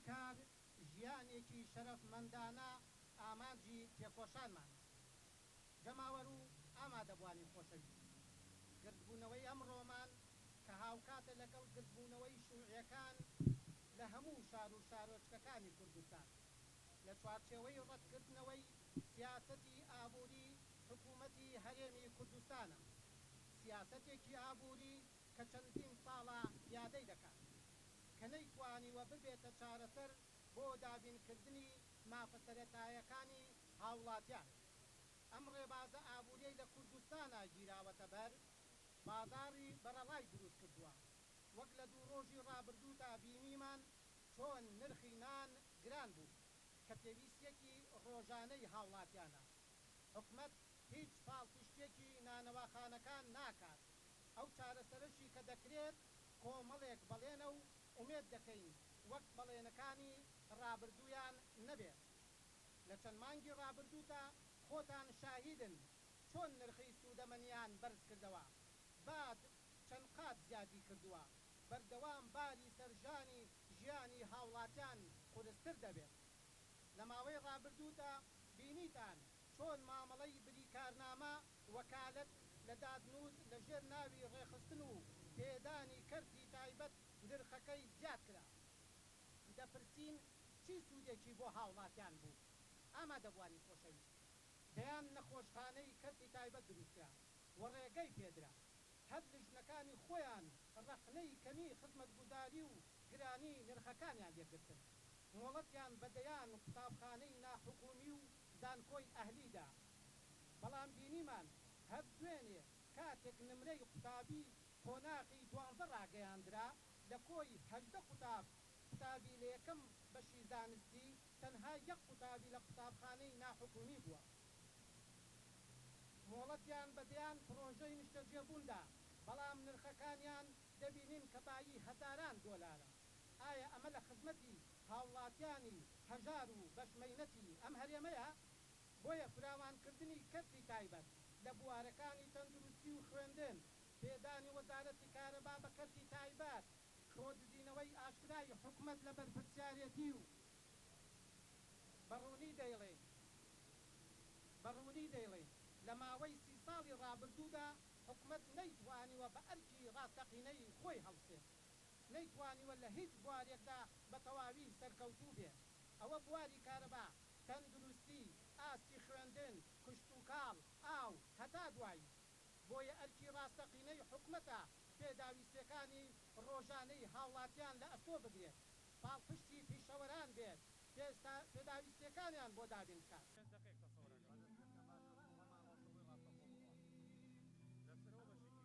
کار ژیانێکی شەرەفمەندانە ئامانجی تێکۆشانمان. جەماوەر و ئامادەبوانی خۆشەویست، گردبوونەوەی ئەمڕۆمان کە هاوکاتە لەگەڵ گردبوونەوەی شووعیەکان لە هەموو شار و شارۆچکەکانی کوردستان لە چوارچێوەی ڕەتکردنەوەی سیاسەتی ئابووری حکوومەتی هەرێمی کوردستانە، سیاسەتێکی ئابووری کە چەندین ساڵە پیادەی دەکات کە نەیتوانیوە ببێتە چارەسەر بۆ دابینکردنی مافە سەرەتاییەکانی هاوڵاتیان. ئەم ڕێبازە ئابووریەی لە کوردستانە گیراوەتە بەر، بازاڕی بەرەڵای دروست کردووە. وەک لە دوو ڕۆژی ڕابردوودا بینیمان چۆن نرخی نان گران بوو کە پێویستیەکی ڕۆژانەی هاوڵاتیانە. حکومەت هیچ پاڵپشتێکی نانەواخانەکان ناکات. ئەو چارەسەرەشی کە دەکرێت کۆمەڵێک بەڵێنە و ئومێد دەکەین وەک بەڵێنەکانی ڕابردوویان نەبێت. لە چەند مانگی ڕابردوودا خۆتان شاهیدن چۆن نرخی سوودەمەنیان بەرز کردەوە، بعد چەند قات زیادی کردووە. بەردەوام باری سەرژانی ژیانی هاوڵاتیان قورستر دەبێت. لە ماوەی ڕابردوودا بینیتان چۆن مامەڵەی بریکارنامە وەکالەت لە دادنووس لە ژێر ناوی ڕێخستن و پێدانی کەرتی تایبەت نرخەکەی زیاد کرا. دەپرسین چی سوودێکی بۆ هاوڵاتیان بوو؟ ئامادەبوانی خۆشەویست، دەیان نەخۆشخانەی کەرتی تایبەت دروستکرا و ڕێگەی پێدرا. هەر لە ژنەکانی خۆیان ڕەخنەی کەمی خزمەتگوزاری و گرانی نرخەکانیان لێگرتن. مۆڵەتیان بەدەیان و قوتابخانەی ناحکومی و زانکۆی ئەهلیدا. بەڵام بینیمان هەر دوێنێ کاتێک نمرەی قوتابی قۆناغی 12 ڕاگەیاندرا لە کۆی 18 قوتابی لە یەکەم بەشی زانستی تەنها یەک قوتابی لە قوتابخانەی ناحکومی بووە. مۆڵەتیان بەدەیان پرۆژەی نیشتەجێبووندا، بەڵام نرخەکانیان دەبینین کە بایی هەزاران دۆلارە. ئایا ئەمە لە خزمەتی هاوڵاتیانی هەژار و بەشمەینەتی ئەم هەرێمەیە؟ بۆیە فراوانکردنی کەرتی تایبەت لە بوارەکانی تەندروستی و خوێندن، پێدانی وەزارەتی کارەبا بە کەرتی تایبەت، خۆدزینەوەی ئاشکرای حکومەت لە بەرپرسیارەتی و بەڕوونی دەیڵێن لە ماوەی 30 ساڵی ڕابردوودا حکومەت نەیتوانیوە بە ئەرکی ڕاستەقینەی خۆی هەڵسێت، نەیتوانیوە لە هیچ بوارێکدا بە تەواوی سەرکەوتوو بێت. ئەوە بواری کارەبا، تەندروستی، ئاستی خوێندن، کشت و کاڵ، ئاو هەتا دوایی. بۆیە ئەرکی ڕاستەقینەی حکومەتە پێداویستەکانی ڕۆژانەی هاوڵاتیان لە ئەستۆ بگرێت، پاڵپشتی پیشەوەران بێت، پێداویستەکانیان بۆ دابین بکات.